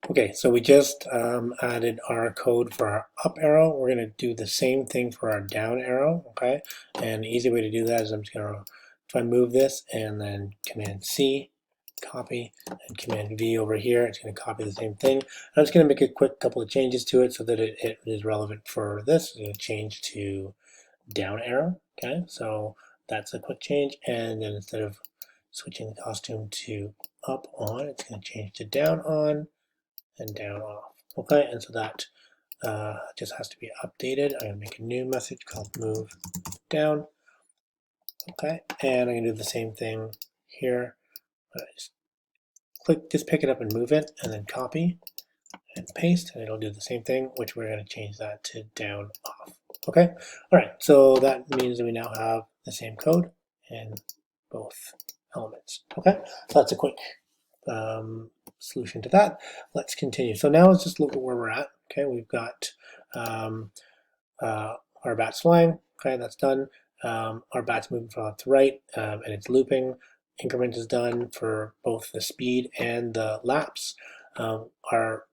Okay, so we just added our code for our up arrow. We're going to do the same thing for our down arrow, okay? And the easy way to do that is I'm just going to, if I move this and then Command C, copy, and Command V over here, it's going to copy the same thing. I'm just going to make a quick couple of changes to it so that it is relevant for this. I'm going to change to down arrow, okay? So that's a quick change, and then instead of switching the costume to up on, it's going to change to down on, and down off. Okay, and so that just has to be updated. I'm going to make a new message called move down. Okay, and I'm going to do the same thing here. Just pick it up and move it, and then copy and paste, and it'll do the same thing, which we're going to change that to down off. Okay, all right, so that means that we now have the same code in both elements. Okay, so that's a quick solution to that. Let's continue. So now let's just look at where we're at. Okay, we've got our bat's flying. Okay, that's done. Our bat's moving from left to right, and it's looping. Increment is done for both the speed and the laps. Our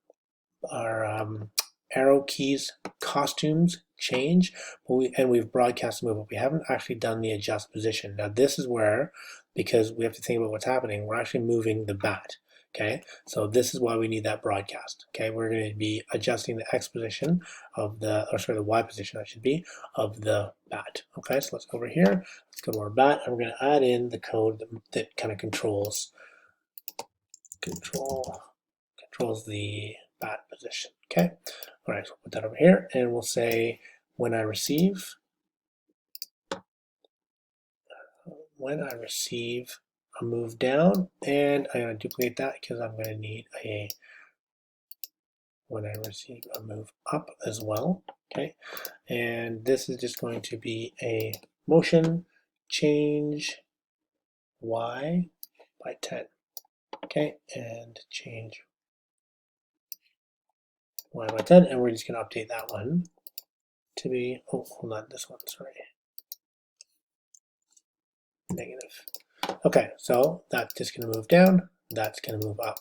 arrow keys costumes change, and we've broadcast the move, but we haven't actually done the adjust position. Now this is where, because we have to think about what's happening, we're actually moving the bat. Okay, so this is why we need that broadcast. Okay, we're going to be adjusting the X position of the, or sorry, the Y position that should be, of the bat. Okay, so let's go over here, let's go to our bat, and we're going to add in the code that kind of controls the bat position. Okay, all right, so we'll put that over here, and we'll say when I receive a move down, and I'm going to duplicate that because I'm going to need a when I receive a move up as well. Okay, and this is just going to be a motion change Y by 10. Okay, and change Y by 10, and we're just going to update that one to be, oh, hold on, this one, sorry, negative. Okay, so that's just going to move down, that's going to move up.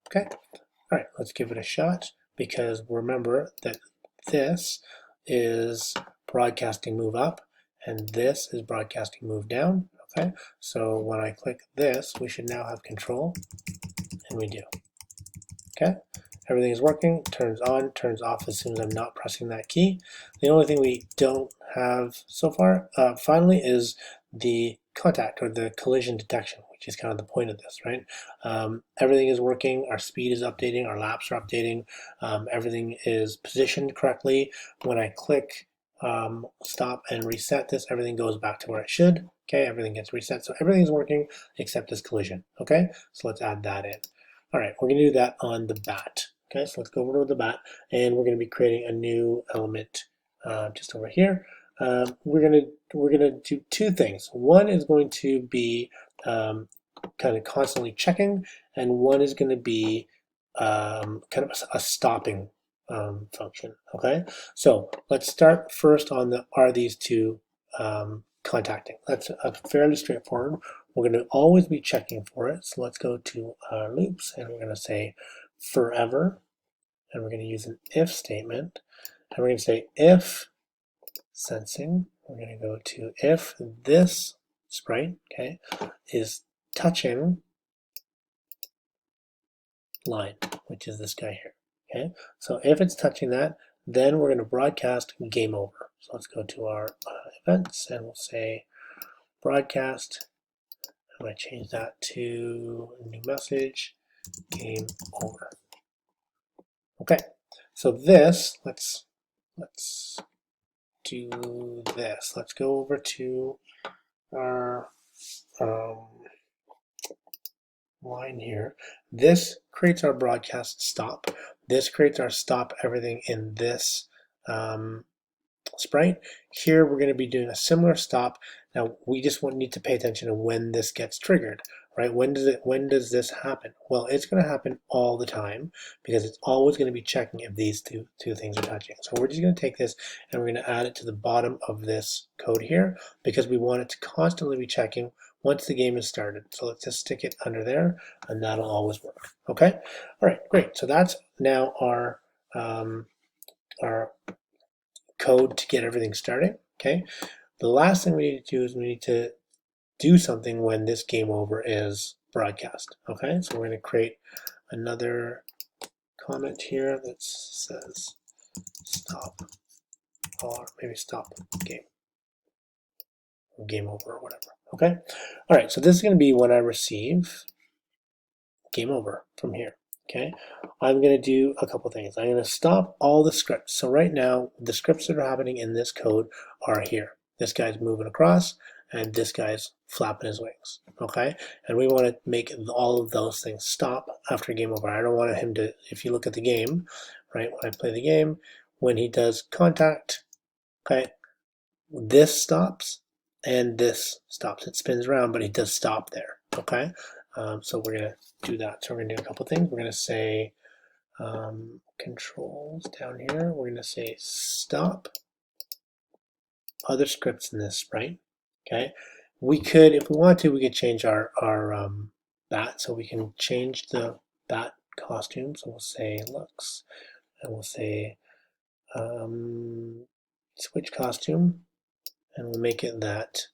Okay, all right, let's give it a shot, because remember that this is broadcasting move up, and this is broadcasting move down. Okay, so when I click this, we should now have control, and we do. Okay, everything is working, turns on, turns off as soon as I'm not pressing that key. The only thing we don't have so far, finally, is the contact or the collision detection, which is kind of the point of this, right? Everything is working, our speed is updating, our laps are updating, everything is positioned correctly. When I click stop and reset this, everything goes back to where it should. Okay, everything gets reset, so everything's working except this collision. Okay, so let's add that in. All right, we're going to do that on the bat. Okay, so let's go over to the bat, and we're going to be creating a new element just over here. We're gonna do two things. One is going to be kind of constantly checking, and one is going to be kind of a stopping function. Okay, so let's start first on the are these two contacting. That's fairly straightforward. We're going to always be checking for it. So let's go to our loops, and we're going to say forever, and we're going to use an if statement, and we're going to say if sensing, we're going to go to if this sprite, okay, is touching line, which is this guy here. Okay, so if it's touching that, then we're going to broadcast game over. So let's go to our events, and we'll say broadcast. I'm going to change that to new message, game over. Okay, so this, let's do this. Let's go over to our line here. This creates our broadcast stop. This creates our stop everything in this sprite. Here we're going to be doing a similar stop. Now we just need to pay attention to when this gets triggered, right? When does this happen? Well, it's going to happen all the time because it's always going to be checking if these two things are touching. So we're just going to take this and we're going to add it to the bottom of this code here because we want it to constantly be checking once the game is started. So let's just stick it under there, and that'll always work. Okay? All right, great. So that's now our code to get everything started. Okay? The last thing we need to do is we need to do something when this game over is broadcast. Okay? So we're going to create another comment here that says stop, or maybe stop game, or game over, or whatever. Okay? All right, so this is going to be when I receive game over from here. Okay, I'm going to do a couple things. I'm going to stop all the scripts. So right now, the scripts that are happening in this code are here. This guy's moving across, and this guy's flapping his wings. Okay, and we want to make all of those things stop after game over. I don't want him to, if you look at the game, right, when I play the game, when he does contact, okay, this stops, and this stops. It spins around, but it does stop there. Okay, so we're going to do that. So we're going to do a couple things. We're going to say controls down here. We're going to say stop other scripts in this sprite. Okay, we could, if we want to, we could change our bat. So we can change the bat costume. So we'll say looks, and we'll say switch costume, and we'll make it that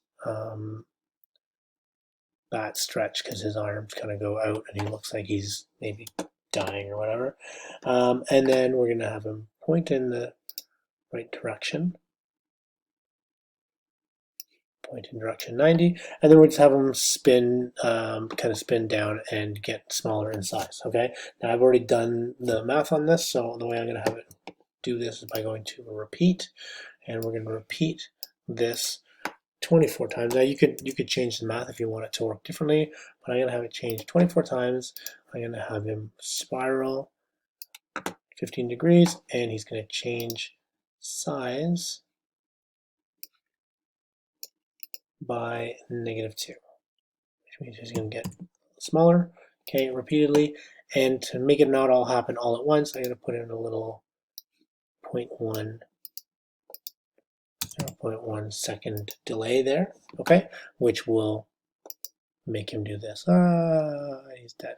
bat stretch because his arms kind of go out and he looks like he's maybe dying or whatever. And then we're going to have him point in the right direction, point in direction 90, and then we'll just have him spin, kind of spin down and get smaller in size. Okay, now I've already done the math on this, so the way I'm going to have it do this is by going to repeat, and we're going to repeat this 24 times. Now you could change the math if you want it to work differently, but I'm going to have it change 24 times. I'm going to have him spiral 15 degrees, and he's going to change size by -2, which means he's going to get smaller, okay, repeatedly. And to make it not all happen all at once, I'm going to put in a little 0.1 second delay there, okay, which will make him do this. He's dead.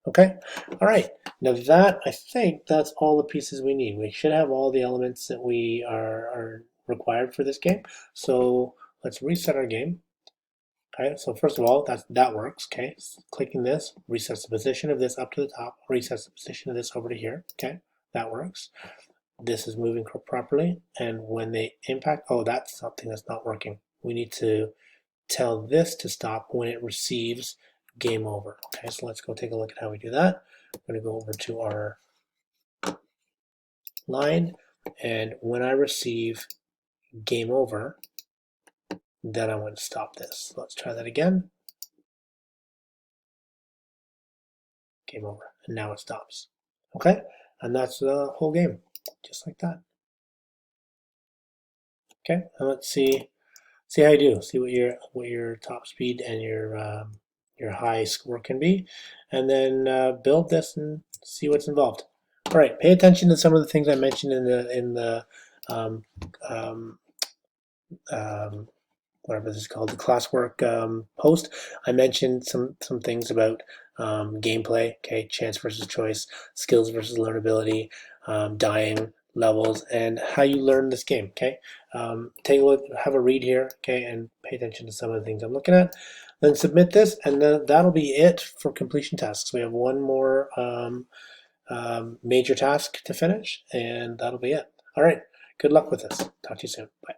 Okay, all right. Now that, I think that's all the pieces we need. We should have all the elements that we are required for this game. So let's reset our game. Okay, so first of all, that works. Okay, so clicking this resets the position of this up to the top, resets the position of this over to here. Okay, that works. This is moving properly, and when they impact, oh, that's something that's not working. We need to tell this to stop when it receives game over. Okay, so let's go take a look at how we do that. I'm going to go over to our line, and when I receive game over, then I want to stop this. Let's try that again. Game over, and now it stops. Okay, and that's the whole game, just like that. Okay, and let's see how you do. See what your top speed and your high score can be, and then build this and see what's involved. All right, pay attention to some of the things I mentioned in the whatever this is called, the classwork post. I mentioned some things about gameplay, okay, chance versus choice, skills versus learnability, dying, levels, and how you learn this game, okay? Take a look, have a read here, okay, and pay attention to some of the things I'm looking at. Then submit this, and then that'll be it for completion tasks. We have one more major task to finish, and that'll be it. All right, good luck with this. Talk to you soon. Bye.